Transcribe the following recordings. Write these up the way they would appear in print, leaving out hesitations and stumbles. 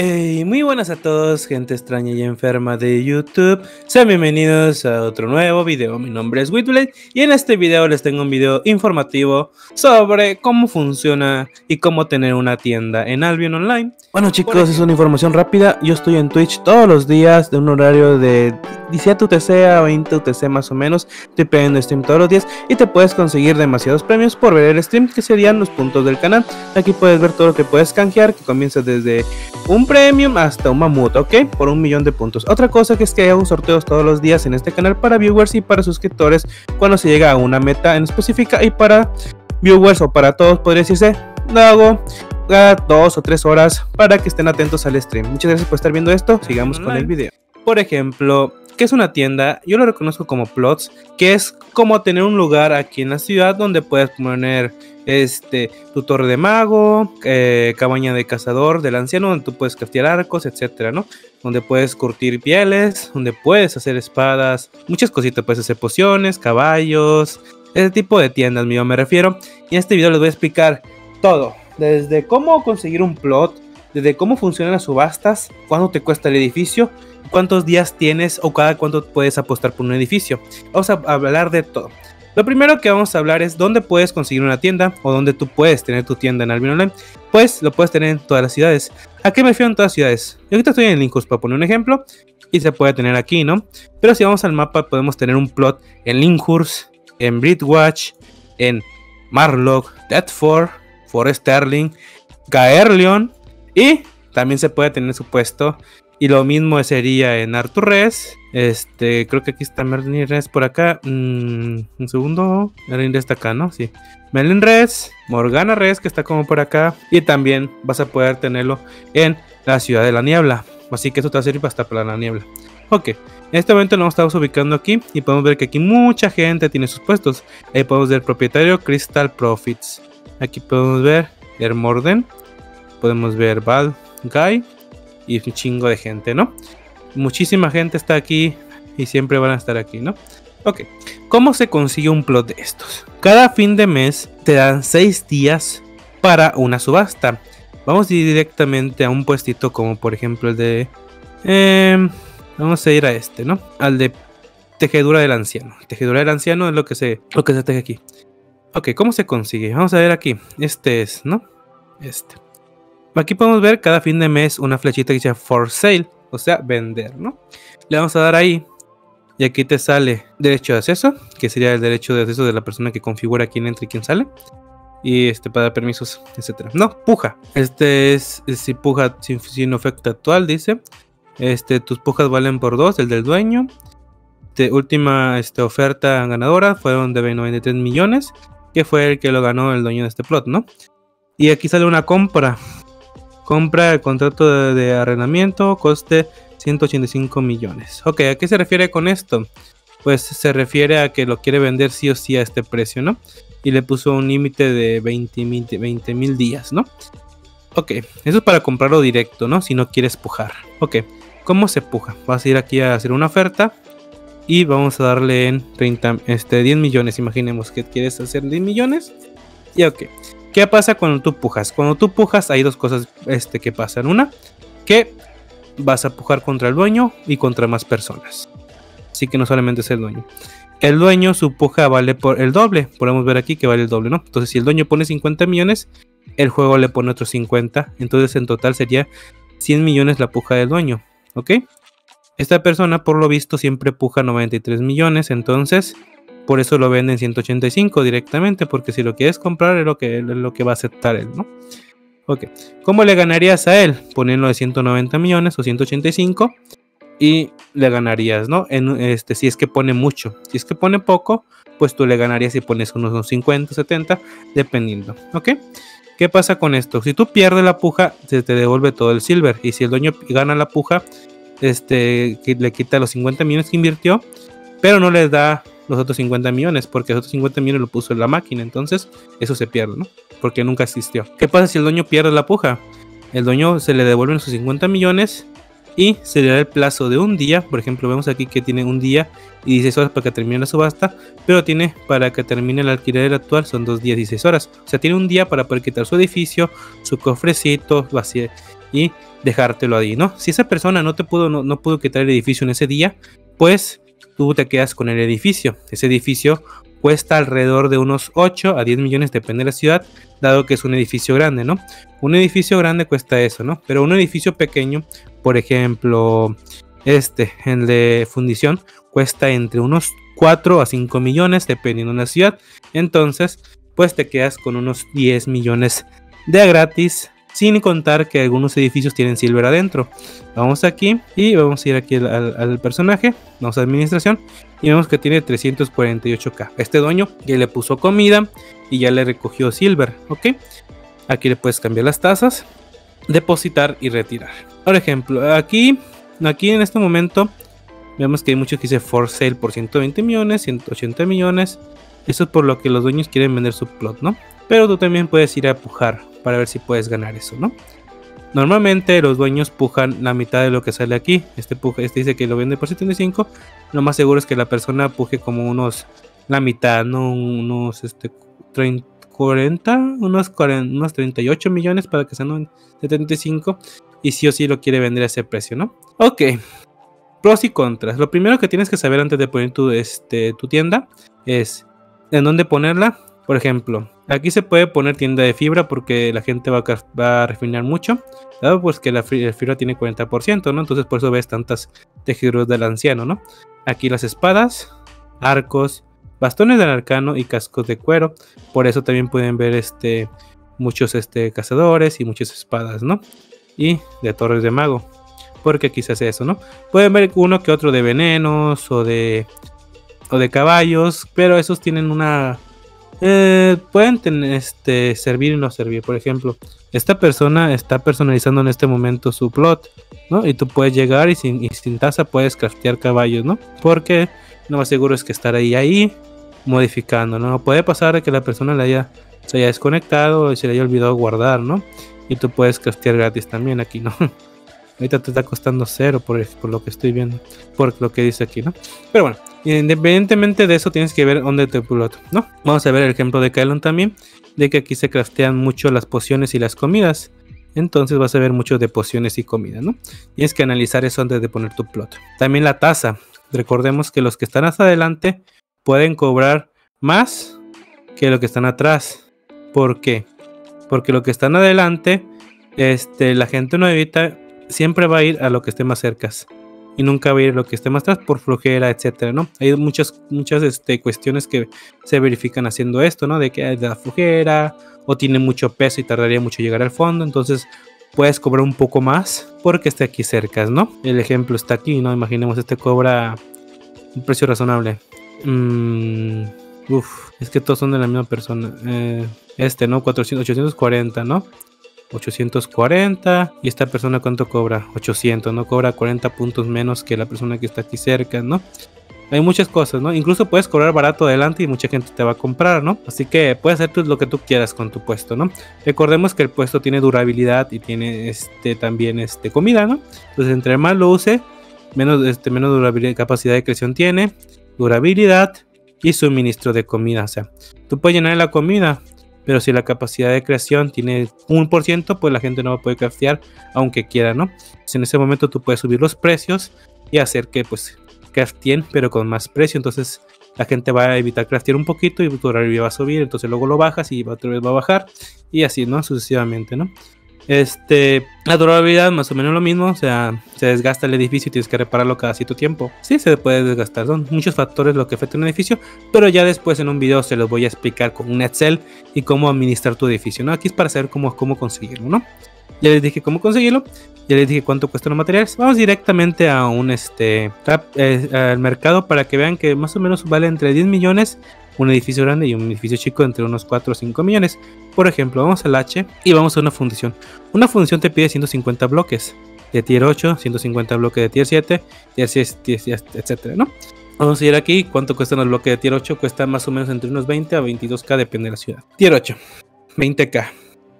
Muy buenas a todos, gente extraña y enferma de YouTube. Sean bienvenidos a otro nuevo video. Mi nombre es Witblade y en este video les tengo un video informativo sobre cómo funciona y cómo tener una tienda en Albion Online. Bueno chicos, es una información rápida. Yo estoy en Twitch todos los días de un horario de 17 UTC a 20 UTC más o menos. Estoy pegando stream todos los días y te puedes conseguir demasiados premios por ver el stream, que serían los puntos del canal. Aquí puedes ver todo lo que puedes canjear, que comienza desde un premium hasta un mamut, ok, por 1.000.000 de puntos. Otra cosa que es que hago sorteos todos los días en este canal para viewers y para suscriptores cuando se llega a una meta en específica, y para viewers o para todos podría decirse, lo hago cada 2 o 3 horas para que estén atentos al stream. Muchas gracias por estar viendo esto, sigamos con el video. Por ejemplo, ¿qué es una tienda? Yo lo reconozco como plots, que es como tener un lugar aquí en la ciudad donde puedes poner tu torre de mago, cabaña de cazador del anciano, donde tú puedes craftear arcos, etcétera, ¿no? Donde puedes curtir pieles, donde puedes hacer espadas, muchas cositas, puedes hacer pociones, caballos, ese tipo de tiendas, mío, me refiero. Y en este video les voy a explicar todo, desde cómo conseguir un plot, desde cómo funcionan las subastas, cuánto te cuesta el edificio, cuántos días tienes o cada cuánto puedes apostar por un edificio. Vamos a hablar de todo. Lo primero que vamos a hablar es dónde puedes conseguir una tienda o dónde tú puedes tener tu tienda en Albion Online. Pues lo puedes tener en todas las ciudades. ¿A qué me refiero en todas las ciudades? Yo ahorita estoy en Linkhurst para poner un ejemplo y se puede tener aquí, ¿no? Pero si vamos al mapa podemos tener un plot en Linkhurst, en Bridgewatch, en Marlock, Deptford, Forest Sterling, Caerleon, y también se puede tener su puesto. Y lo mismo sería en Arthur Res. Creo que aquí está Merlin Res por acá. Un segundo. Merlin Res está acá, ¿no? Sí. Merlin Res, Morgana Res, que está como por acá. Y también vas a poder tenerlo en la Ciudad de la Niebla. Así que eso te va a servir hasta para la niebla. Ok. En este momento nos estamos ubicando aquí. Y podemos ver que aquí mucha gente tiene sus puestos. Ahí podemos ver propietario Crystal Profits. Aquí podemos ver Hermorden. Podemos ver Val Guy. Y un chingo de gente, ¿no? Muchísima gente está aquí y siempre van a estar aquí, ¿no? Ok, ¿cómo se consigue un plot de estos? Cada fin de mes te dan 6 días para una subasta. Vamos a ir directamente a un puestito como por ejemplo el de... vamos a ir a ¿no? Al de tejedura del anciano. Tejedura del anciano es lo que se teje aquí. Ok, ¿cómo se consigue? Vamos a ver aquí. Es, ¿no? Aquí podemos ver cada fin de mes una flechita que dice for sale, o sea, vender, ¿no? Le vamos a dar ahí y aquí te sale derecho de acceso, que sería el derecho de acceso de la persona que configura quién entra y quién sale. Y para dar permisos, etcétera. No, puja. Es si puja sin efecto actual, dice. Tus pujas valen por 2, el del dueño. Última oferta ganadora fueron de 93 millones, que fue el que lo ganó el dueño de este plot, ¿no? Y aquí sale una compra. Compra el contrato de arrendamiento, coste 185 millones. Ok, ¿a qué se refiere con esto? Pues se refiere a que lo quiere vender sí o sí a este precio, ¿no? Y le puso un límite de 20.000 días, ¿no? Ok, eso es para comprarlo directo, ¿no? Si no quieres pujar. Ok, ¿cómo se puja? Vas a ir aquí a hacer una oferta y vamos a darle en 10 millones. Imaginemos que quieres hacer 10 millones. Y ok. ¿Qué pasa cuando tú pujas? Cuando tú pujas hay dos cosas que pasan. Una, que vas a pujar contra el dueño y contra más personas. Así que no solamente es el dueño. El dueño, su puja vale por el doble. Podemos ver aquí que vale el doble, ¿no? Entonces si el dueño pone 50 millones, el juego le pone otros 50. Entonces en total sería 100 millones la puja del dueño. ¿Ok? Esta persona por lo visto siempre puja 93 millones. Entonces... por eso lo venden 185 directamente, porque si lo quieres comprar es lo que va a aceptar él, ¿no? Ok, ¿cómo le ganarías a él? Poniendo de 190 millones o 185 y le ganarías, ¿no? Si es que pone mucho. Si es que pone poco, pues tú le ganarías si pones unos 50, 70, dependiendo, ¿ok? ¿Qué pasa con esto? Si tú pierdes la puja, se te devuelve todo el silver, y si el dueño gana la puja, le quita los 50 millones que invirtió, pero no les da los otros 50 millones, porque los otros 50 millones lo puso en la máquina, entonces eso se pierde, ¿no? Porque nunca existió. ¿Qué pasa si el dueño pierde la puja? El dueño se le devuelven sus 50 millones y se le da el plazo de un día. Por ejemplo, vemos aquí que tiene un día y 16 horas para que termine la subasta, pero tiene para que termine el alquiler actual son 2 días y 16 horas. O sea, tiene un día para poder quitar su edificio, su cofrecito, vaciar y dejártelo ahí, ¿no? Si esa persona no pudo quitar el edificio en ese día, pues tú te quedas con el edificio. Ese edificio cuesta alrededor de unos 8 a 10 millones, depende de la ciudad, dado que es un edificio grande, ¿no? Un edificio grande cuesta eso, ¿no? Pero un edificio pequeño, por ejemplo, el de fundición, cuesta entre unos 4 a 5 millones, dependiendo de la ciudad. Entonces, pues te quedas con unos 10 millones de gratis, sin contar que algunos edificios tienen silver adentro. Vamos aquí y vamos a ir aquí al personaje, vamos a administración y vemos que tiene 348k. Este dueño ya le puso comida y ya le recogió silver, ¿ok? Aquí le puedes cambiar las tasas, depositar y retirar. Por ejemplo, aquí en este momento vemos que hay muchos que dice for sale por 120 millones, 180 millones. Eso es por lo que los dueños quieren vender su plot, ¿no? Pero tú también puedes ir a pujar para ver si puedes ganar eso, ¿no? Normalmente los dueños pujan la mitad de lo que sale aquí. Este dice que lo vende por 75. Lo más seguro es que la persona puje como la mitad, ¿no? Unos 38 millones para que sean 75. Y sí o sí lo quiere vender a ese precio, ¿no? Ok. Pros y contras. Lo primero que tienes que saber antes de poner tu tienda es en dónde ponerla. Por ejemplo, aquí se puede poner tienda de fibra porque la gente va a refinar mucho, dado pues que la fibra tiene 40%, ¿no? Entonces por eso ves tantas tejidos del anciano, ¿no? Aquí las espadas, arcos, bastones del arcano y cascos de cuero. Por eso también pueden ver muchos cazadores y muchas espadas, ¿no? Y de torres de mago, porque aquí se hace eso, ¿no? Pueden ver uno que otro de venenos o de caballos, pero esos tienen pueden servir y no servir. Por ejemplo, esta persona está personalizando en este momento su plot, ¿no? Y tú puedes llegar y sin tasa puedes craftear caballos, ¿no? Porque lo más seguro es que estar ahí modificando, ¿no? Puede pasar que la persona se haya desconectado y se le haya olvidado guardar, ¿no? Y tú puedes craftear gratis también aquí, ¿no? Ahorita te está costando 0 por lo que estoy viendo, por lo que dice aquí, ¿no? Pero bueno, independientemente de eso tienes que ver dónde te plot, ¿no? Vamos a ver el ejemplo de Kylon también, de que aquí se craftean mucho las pociones y las comidas. Entonces vas a ver mucho de pociones y comida, ¿no? Tienes que analizar eso antes de poner tu plot. También la tasa. Recordemos que los que están hasta adelante pueden cobrar más que los que están atrás. ¿Por qué? Porque lo que están adelante, la gente nuevita siempre va a ir a lo que esté más cerca y nunca va a ir a lo que esté más atrás por flojera, etcétera, ¿no? Hay muchas cuestiones que se verifican haciendo esto, ¿no? De que es de la flojera o tiene mucho peso y tardaría mucho llegar al fondo, entonces puedes cobrar un poco más porque esté aquí cerca, ¿no? El ejemplo está aquí, ¿no? Imaginemos cobra un precio razonable. Es que todos son de la misma persona. ¿No? 840, ¿no? 840 y esta persona cuánto cobra, 800, no cobra 40 puntos menos que la persona que está aquí cerca, ¿no? Hay muchas cosas, ¿no? Incluso puedes cobrar barato adelante y mucha gente te va a comprar, ¿no? Así que puedes hacer lo que tú quieras con tu puesto, ¿no? Recordemos que el puesto tiene durabilidad y tiene también comida, ¿no? Entonces entre más lo use, menos durabilidad, capacidad de creación tiene, durabilidad y suministro de comida. O sea, tú puedes llenar la comida, pero si la capacidad de creación tiene 1%, pues la gente no va a poder craftear aunque quiera, ¿no? Pues en ese momento tú puedes subir los precios y hacer que pues crafteen pero con más precio. Entonces la gente va a evitar craftear un poquito y tu durabilidad va a subir, entonces luego lo bajas y otra vez va a bajar y así, ¿no? Sucesivamente, ¿no? La durabilidad más o menos lo mismo, o sea, se desgasta el edificio y tienes que repararlo cada cierto tiempo. Sí, se puede desgastar, son muchos factores lo que afectan un edificio, pero ya después en un video se los voy a explicar con un Excel y cómo administrar tu edificio, ¿no? Aquí es para saber cómo conseguirlo, ¿no? Ya les dije cómo conseguirlo, ya les dije cuánto cuestan los materiales. Vamos directamente a un al mercado para que vean que más o menos vale entre 10 millones un edificio grande y un edificio chico entre unos 4 o 5 millones. Por ejemplo, vamos al H y vamos a una fundición. Una fundición te pide 150 bloques de tier 8, 150 bloques de tier 7, tier 6, etcétera, ¿no? Vamos a ir aquí. ¿Cuánto cuestan los bloques de tier 8? Cuesta más o menos entre unos 20 a 22k, depende de la ciudad. Tier 8, 20k.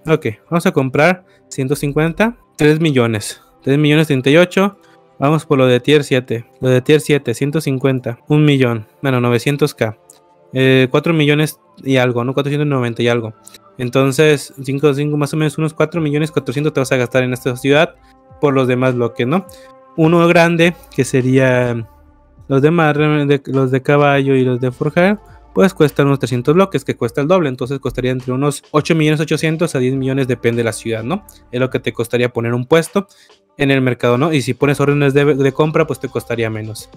Ok, vamos a comprar 150, 3 millones. 3 millones 38. Vamos por lo de tier 7. Lo de tier 7, 150, 1 millón, bueno, 900k. 4 millones y algo, ¿no? 490 y algo. Entonces, 5 más o menos unos 4 millones 400 te vas a gastar en esta ciudad por los demás bloques, ¿no? Uno grande, que sería los los de caballo y los de forjar, pues cuestan unos 300 bloques, que cuesta el doble. Entonces costaría entre unos 8 millones 800 a 10 millones, depende de la ciudad, ¿no? Es lo que te costaría poner un puesto en el mercado, ¿no? Y si pones órdenes de compra, pues te costaría menos.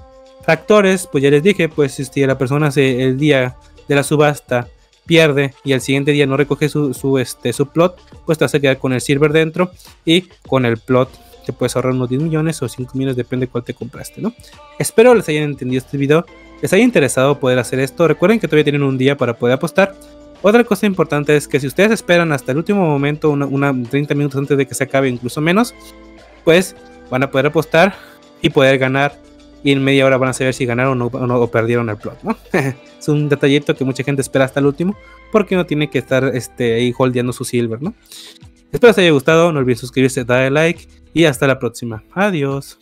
Factores, pues ya les dije, pues si la persona el día de la subasta pierde y al siguiente día no recoge su plot, pues te vas a quedar con el silver dentro y con el plot te puedes ahorrar unos 10 millones o 5 millones, depende de cuál te compraste, ¿no? Espero les hayan entendido este video, les haya interesado poder hacer esto. Recuerden que todavía tienen un día para poder apostar. Otra cosa importante es que si ustedes esperan hasta el último momento, una 30 minutos antes de que se acabe, incluso menos, pues van a poder apostar y poder ganar, y en media hora van a saber si ganaron o perdieron el plot, ¿no? Es un detallito que mucha gente espera hasta el último, porque no tiene que estar ahí holdeando su silver, ¿no? Espero les haya gustado, no olviden suscribirse, darle like y hasta la próxima. Adiós.